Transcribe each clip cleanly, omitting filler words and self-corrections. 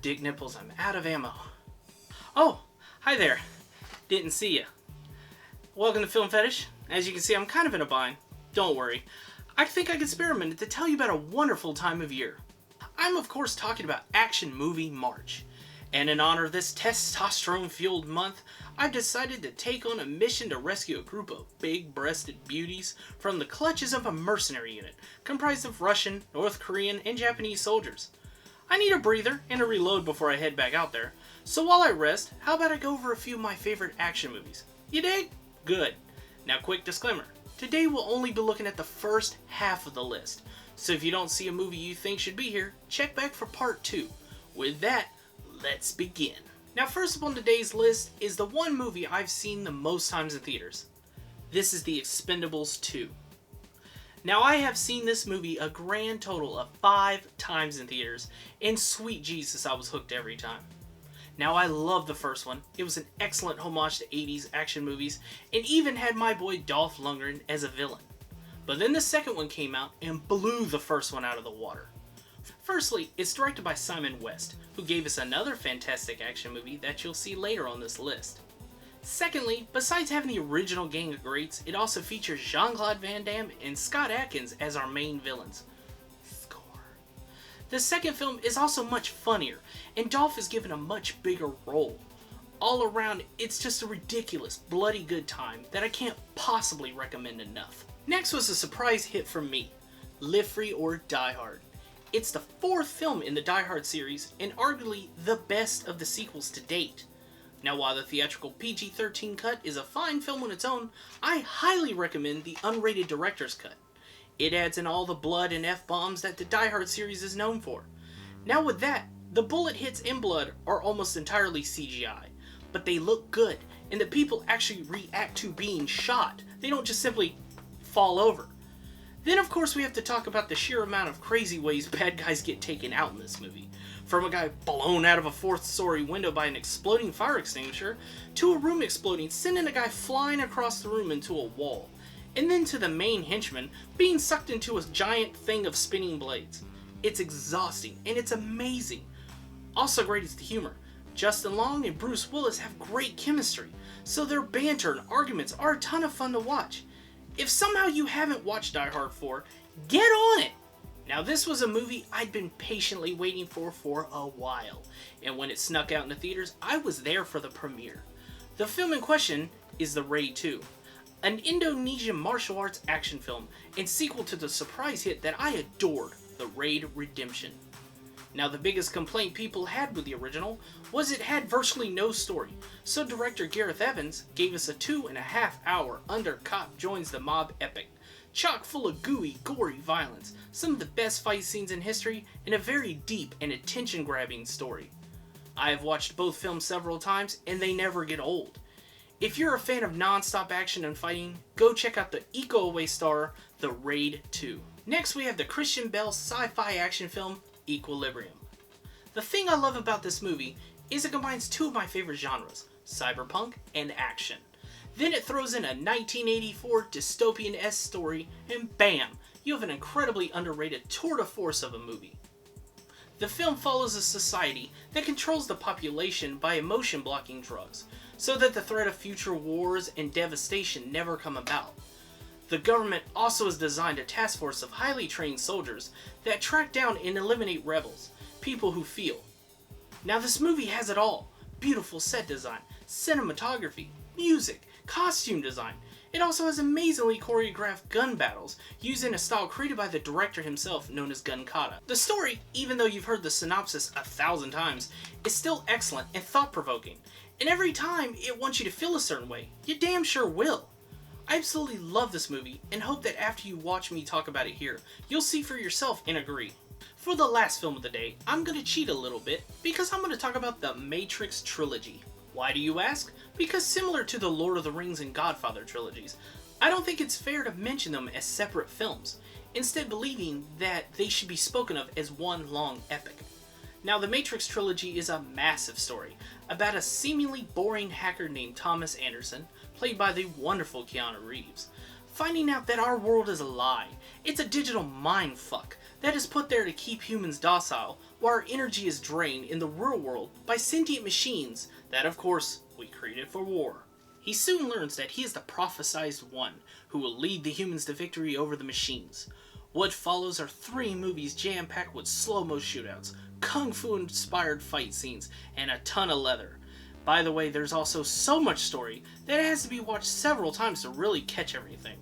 dick nipples, I'm out of ammo. Oh, hi there. Didn't see ya. Welcome to Film Fetish. As you can see, I'm kind of in a bind. Don't worry. I think I can spare a minute to tell you about a wonderful time of year. I'm of course talking about Action Movie March. And in honor of this testosterone-fueled month, I've decided to take on a mission to rescue a group of big-breasted beauties from the clutches of a mercenary unit comprised of Russian, North Korean, and Japanese soldiers. I need a breather and a reload before I head back out there, so while I rest, how about I go over a few of my favorite action movies? You dig? Good. Now quick disclaimer, today we'll only be looking at the first half of the list, so if you don't see a movie you think should be here, check back for part 2. With that, let's begin. Now first up on today's list is the one movie I've seen the most times in theaters. This is The Expendables 2. Now I have seen this movie a grand total of 5 times in theaters, and sweet Jesus, I was hooked every time. Now I love the first one. It was an excellent homage to 80s action movies, and even had my boy Dolph Lundgren as a villain. But then the second one came out and blew the first one out of the water. Firstly, it's directed by Simon West, who gave us another fantastic action movie that you'll see later on this list. Secondly, besides having the original gang of greats, it also features Jean-Claude Van Damme and Scott Adkins as our main villains. Score. The second film is also much funnier, and Dolph is given a much bigger role. All around, it's just a ridiculous, bloody good time that I can't possibly recommend enough. Next was a surprise hit from me, Live Free or Die Hard. It's the 4th film in the Die Hard series, and arguably the best of the sequels to date. Now while the theatrical PG-13 cut is a fine film on its own, I highly recommend the unrated director's cut. It adds in all the blood and F-bombs that the Die Hard series is known for. Now with that, the bullet hits and blood are almost entirely CGI, but they look good, and the people actually react to being shot. They don't just simply fall over. Then of course we have to talk about the sheer amount of crazy ways bad guys get taken out in this movie. From a guy blown out of a 4th-story window by an exploding fire extinguisher, to a room exploding, sending a guy flying across the room into a wall, and then to the main henchman being sucked into a giant thing of spinning blades. It's exhausting, and it's amazing. Also great is the humor. Justin Long and Bruce Willis have great chemistry, so their banter and arguments are a ton of fun to watch. If somehow you haven't watched Die Hard 4, get on it! Now this was a movie I'd been patiently waiting for a while, and when it snuck out in the theaters, I was there for the premiere. The film in question is The Raid 2, an Indonesian martial arts action film and sequel to the surprise hit that I adored, The Raid Redemption. Now the biggest complaint people had with the original was it had virtually no story, so director Gareth Evans gave us a 2.5-hour under-cop joins the mob epic, chock full of gooey, gory violence, some of the best fight scenes in history, and a very deep and attention-grabbing story. I have watched both films several times, and they never get old. If you're a fan of non-stop action and fighting, go check out the eco-away star, The Raid 2. Next we have the Christian Bale sci-fi action film, Equilibrium. The thing I love about this movie is it combines 2 of my favorite genres, cyberpunk and action. Then it throws in a 1984 dystopian-esque story, and bam, you have an incredibly underrated tour de force of a movie. The film follows a society that controls the population by emotion-blocking drugs, so that the threat of future wars and devastation never come about. The government also has designed a task force of highly trained soldiers that track down and eliminate rebels, people who feel. Now this movie has it all. Beautiful set design, cinematography, music, costume design. It also has amazingly choreographed gun battles, using a style created by the director himself known as Gun Kata. The story, even though you've heard the synopsis 1,000 times, is still excellent and thought-provoking. And every time it wants you to feel a certain way, you damn sure will. I absolutely love this movie and hope that after you watch me talk about it here, you'll see for yourself and agree. For the last film of the day, I'm going to cheat a little bit because I'm going to talk about the Matrix trilogy. Why do you ask? Because similar to the Lord of the Rings and Godfather trilogies, I don't think it's fair to mention them as separate films, instead believing that they should be spoken of as one long epic. Now the Matrix trilogy is a massive story about a seemingly boring hacker named Thomas Anderson, played by the wonderful Keanu Reeves, finding out that our world is a lie. It's a digital mind fuck that is put there to keep humans docile, while our energy is drained in the real world by sentient machines that, of course, we created for war. He soon learns that he is the prophesized one who will lead the humans to victory over the machines. What follows are 3 movies jam-packed with slow-mo shootouts, kung fu-inspired fight scenes, and a ton of leather. By the way, there's also so much story that it has to be watched several times to really catch everything.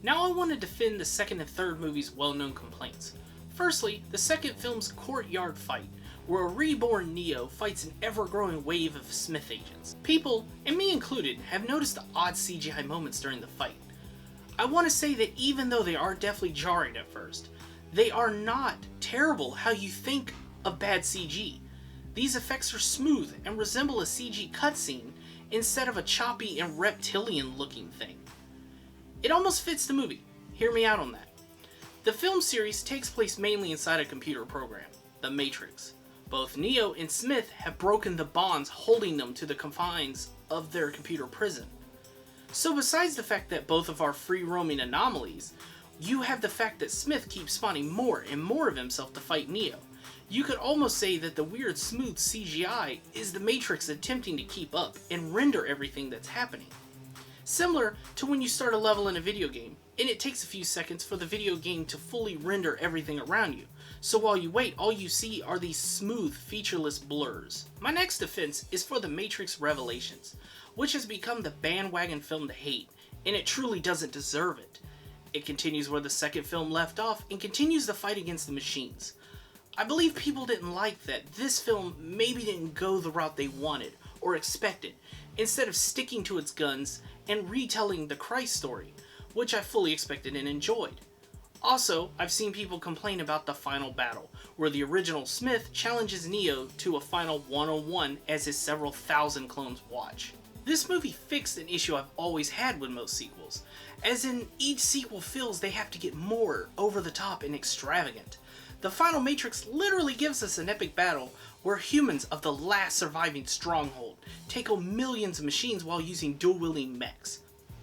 Now I want to defend the second and third movie's well-known complaints. Firstly, the second film's courtyard fight, where a reborn Neo fights an ever-growing wave of Smith agents. People, and me included, have noticed the odd CGI moments during the fight. I want to say that even though they are definitely jarring at first, they are not terrible how you think of bad CG. These effects are smooth and resemble a CG cutscene instead of a choppy and reptilian-looking thing. It almost fits the movie. Hear me out on that. The film series takes place mainly inside a computer program, The Matrix. Both Neo and Smith have broken the bonds holding them to the confines of their computer prison. So besides the fact that both of our free-roaming anomalies, you have the fact that Smith keeps spawning more and more of himself to fight Neo. You could almost say that the weird smooth CGI is the Matrix attempting to keep up and render everything that's happening. Similar to when you start a level in a video game, and it takes a few seconds for the video game to fully render everything around you. So while you wait, all you see are these smooth, featureless blurs. My next defense is for The Matrix Revelations, which has become the bandwagon film to hate, and it truly doesn't deserve it. It continues where the second film left off and continues the fight against the machines. I believe people didn't like that this film maybe didn't go the route they wanted or expected, instead of sticking to its guns and retelling the Christ story, which I fully expected and enjoyed. Also, I've seen people complain about the final battle, where the original Smith challenges Neo to a final one-on-one as his several thousand clones watch. This movie fixed an issue I've always had with most sequels, as in each sequel feels they have to get more over the top and extravagant. The final Matrix literally gives us an epic battle where humans of the last surviving stronghold take on millions of machines while using dual-wielding mechs.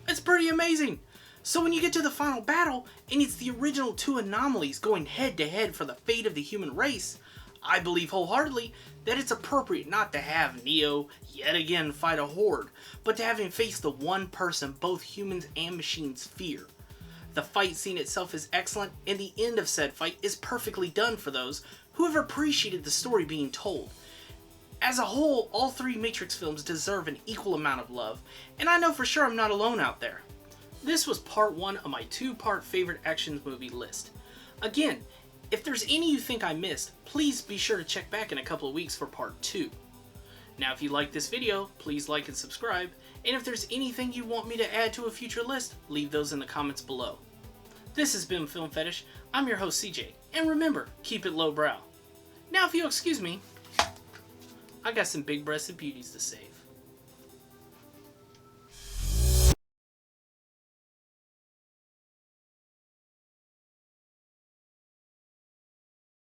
It's pretty amazing! So when you get to the final battle, and it's the original 2 anomalies going head-to-head for the fate of the human race, I believe wholeheartedly that it's appropriate not to have Neo yet again fight a horde, but to have him face the one person both humans and machines fear. The fight scene itself is excellent, and the end of said fight is perfectly done for those who have appreciated the story being told. As a whole, all 3 Matrix films deserve an equal amount of love, and I know for sure I'm not alone out there. This was part 1 of my 2-part favorite action movie list. Again, if there's any you think I missed, please be sure to check back in a couple of weeks for part 2. Now if you like this video, please like and subscribe, and if there's anything you want me to add to a future list, leave those in the comments below. This has been Film Fetish. I'm your host CJ, and remember, keep it lowbrow. Now if you'll excuse me, I got some big-breasted beauties to save.